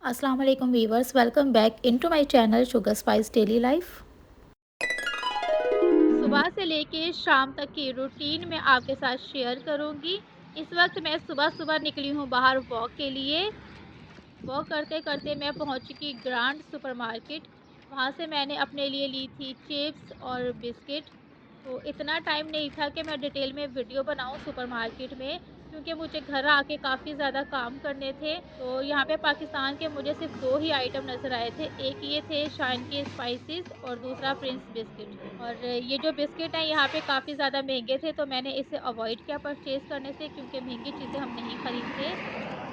अस्सलाम वालेकुम viewers, welcome back into my channel sugar spice daily life. सुबह से लेके शाम तक की रूटीन मैं आपके साथ शेयर करूंगी। इस वक्त मैं सुबह-सुबह निकली हूँ बाहर वॉक के लिए। वॉक करते-करते मैं पहुंच चुकी ग्रैंड सुपरमार्केट। वहां से मैंने अपने लिए ली थी चिप्स और बिस्किट। तो इतना टाइम नहीं था कि मैं डिटेल में वीडियो बनाऊँ सुपरमार्केट में, क्योंकि मुझे घर आके काफ़ी ज़्यादा काम करने थे। तो यहाँ पे पाकिस्तान के मुझे सिर्फ़ 2 ही आइटम नज़र आए थे। एक ये थे शाइन के स्पाइसेस और दूसरा प्रिंस बिस्किट। और ये जो बिस्किट हैं यहाँ पे काफ़ी ज़्यादा महँगे थे, तो मैंने इसे अवॉइड किया परचेज़ करने से, क्योंकि महँगी चीज़ें हम नहीं खरीदते।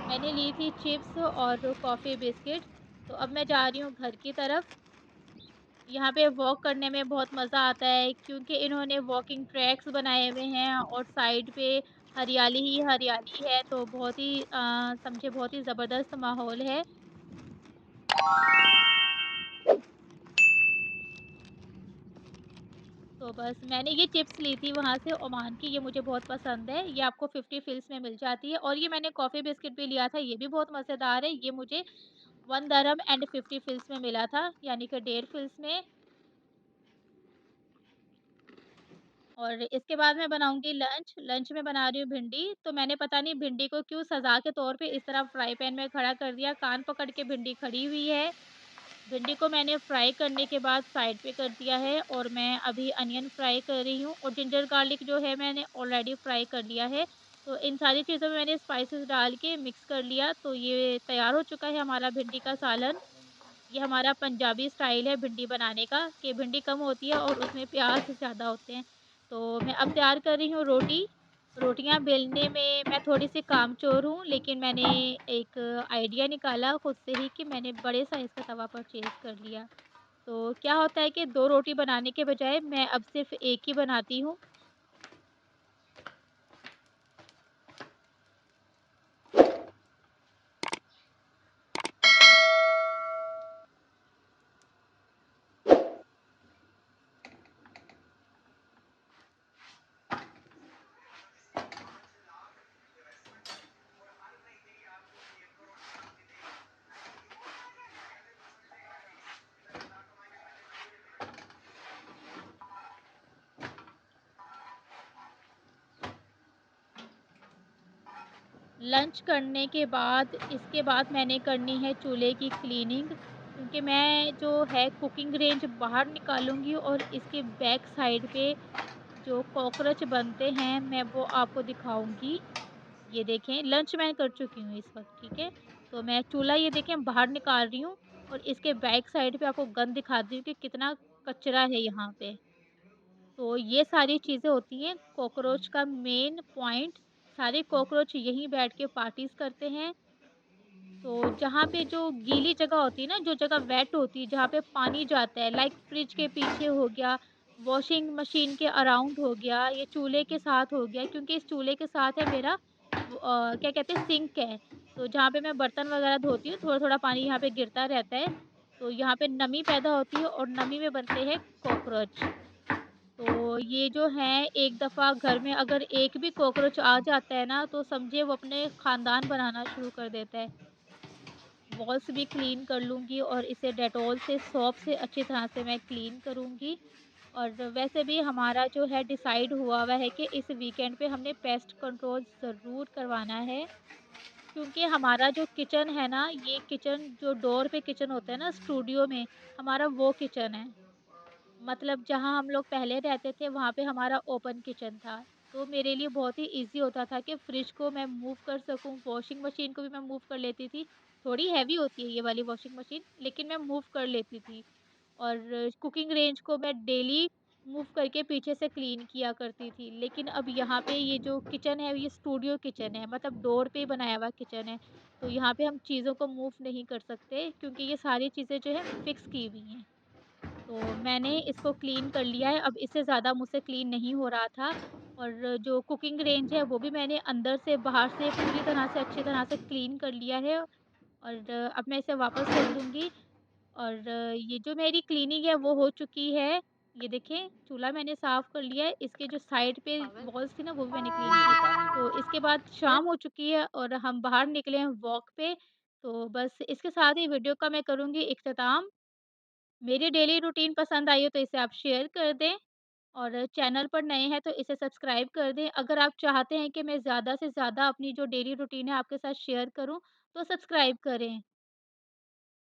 मैंने ली थी चिप्स और कॉफ़ी बिस्किट। तो अब मैं जा रही हूँ घर की तरफ। यहाँ पे वॉक करने में बहुत मज़ा आता है, क्योंकि इन्होंने वॉकिंग ट्रैक्स बनाए हुए हैं और साइड पे हरियाली ही हरियाली है, तो बहुत ही समझिए बहुत ही ज़बरदस्त माहौल है। तो बस मैंने ये चिप्स ली थी वहाँ से ओमान की, ये मुझे बहुत पसंद है। ये आपको 50 फिल्स में मिल जाती है, और ये मैंने कॉफ़ी बिस्किट भी लिया था, ये भी बहुत मज़ेदार है। ये मुझे 1 दरहम एंड 50 फिल्स में मिला था, यानी कि डेढ़ फिल्स में। और इसके बाद मैं बनाऊँगी लंच। लंच में बना रही हूँ भिंडी। तो मैंने पता नहीं भिंडी को क्यों सज़ा के तौर पे इस तरह फ्राई पैन में खड़ा कर दिया, कान पकड़ के भिंडी खड़ी हुई है। भिंडी को मैंने फ्राई करने के बाद साइड पे कर दिया है, और मैं अभी अनियन फ्राई कर रही हूँ, और जिंजर गार्लिक जो है मैंने ऑलरेडी फ्राई कर लिया है। तो इन सारी चीज़ों में मैंने स्पाइसेस डाल के मिक्स कर लिया, तो ये तैयार हो चुका है हमारा भिंडी का सालन। ये हमारा पंजाबी स्टाइल है भिंडी बनाने का, कि भिंडी कम होती है और उसमें प्याज़ ज़्यादा होते हैं। तो मैं अब तैयार कर रही हूँ रोटी। रोटियाँ बेलने में मैं थोड़ी-सी कामचोर हूँ, लेकिन मैंने एक आइडिया निकाला खुद से ही कि मैंने बड़े साइज़ का तवा परचेज़ कर लिया। तो क्या होता है कि 2 रोटी बनाने के बजाय मैं अब सिर्फ़ 1 ही बनाती हूँ। लंच करने के बाद इसके बाद मैंने करनी है चूल्हे की क्लीनिंग, क्योंकि मैं जो है कुकिंग रेंज बाहर निकालूँगी, और इसके बैक साइड पे जो कॉकरोच बनते हैं मैं वो आपको दिखाऊँगी। ये देखें लंच मैं कर चुकी हूँ इस वक़्त, ठीक है? तो मैं चूल्हा ये देखें बाहर निकाल रही हूँ, और इसके बैक साइड पे आपको गंद दिखाती हूँ कि कितना कचरा है यहाँ पे। तो ये सारी चीज़ें होती हैं कॉकरोच का मेन पॉइंट। सारे कॉकरोच यहीं बैठ के पार्टीज़ करते हैं। तो जहाँ पे जो गीली जगह होती है ना, जो जगह वेट होती है, जहाँ पे पानी जाता है, लाइक फ्रिज के पीछे हो गया, वॉशिंग मशीन के अराउंड हो गया, ये चूल्हे के साथ हो गया, क्योंकि इस चूल्हे के साथ है मेरा क्या कहते हैं सिंक है। तो जहाँ पे मैं बर्तन वगैरह धोती हूँ, थोड़ा-थोड़ा पानी यहाँ पे गिरता रहता है। तो यहाँ पे नमी पैदा होती है, और नमी में बनते हैं कॉकरोच। तो ये जो है एक दफ़ा घर में अगर एक भी कॉकरोच आ जाता है ना, तो समझिए वो अपने ख़ानदान बनाना शुरू कर देता है। वॉल्स भी क्लीन कर लूँगी, और इसे डेटॉल से, सोप से अच्छी तरह से मैं क्लीन करूँगी। और वैसे भी हमारा जो है डिसाइड हुआ हुआ है कि इस वीकेंड पे हमने पेस्ट कंट्रोल ज़रूर करवाना है, क्योंकि हमारा जो किचन है ना, ये किचन जो डोर पे किचन होता है ना स्टूडियो में, हमारा वो किचन है। मतलब जहाँ हम लोग पहले रहते थे वहाँ पे हमारा ओपन किचन था। तो मेरे लिए बहुत ही ईज़ी होता था कि फ्रिज को मैं मूव कर सकूँ, वॉशिंग मशीन को भी मैं मूव कर लेती थी। थोड़ी हैवी होती है ये वाली वॉशिंग मशीन, लेकिन मैं मूव कर लेती थी। और कुकिंग रेंज को मैं डेली मूव करके पीछे से क्लीन किया करती थी। लेकिन अब यहाँ पे ये जो किचन है, ये स्टूडियो किचन है, मतलब डोर पे बनाया हुआ किचन है। तो यहाँ पे हम चीज़ों को मूव नहीं कर सकते, क्योंकि ये सारी चीज़ें जो है फिक्स की हुई हैं। तो मैंने इसको क्लीन कर लिया है, अब इससे ज़्यादा मुझसे क्लीन नहीं हो रहा था। और जो कुकिंग रेंज है वो भी मैंने अंदर से बाहर से पूरी तरह से अच्छी तरह से क्लीन कर लिया है। और अब मैं इसे वापस कर दूँगी। और ये जो मेरी क्लीनिंग है वो हो चुकी है। ये देखें चूल्हा मैंने साफ़ कर लिया है, इसके जो साइड पे वॉल्स थी ना वो भी मैंने क्लीन की। तो इसके बाद शाम हो चुकी है, और हम बाहर निकले हैं वॉक पे। तो बस इसके साथ ही वीडियो का मैं करूँगी इख्तिताम। मेरी डेली रूटीन पसंद आई हो तो इसे आप शेयर कर दें और चैनल पर नए हैं तो इसे सब्सक्राइब कर दें। अगर आप चाहते हैं कि मैं ज़्यादा से ज़्यादा अपनी जो डेली रूटीन है आपके साथ शेयर करूँ, तो सब्सक्राइब करें।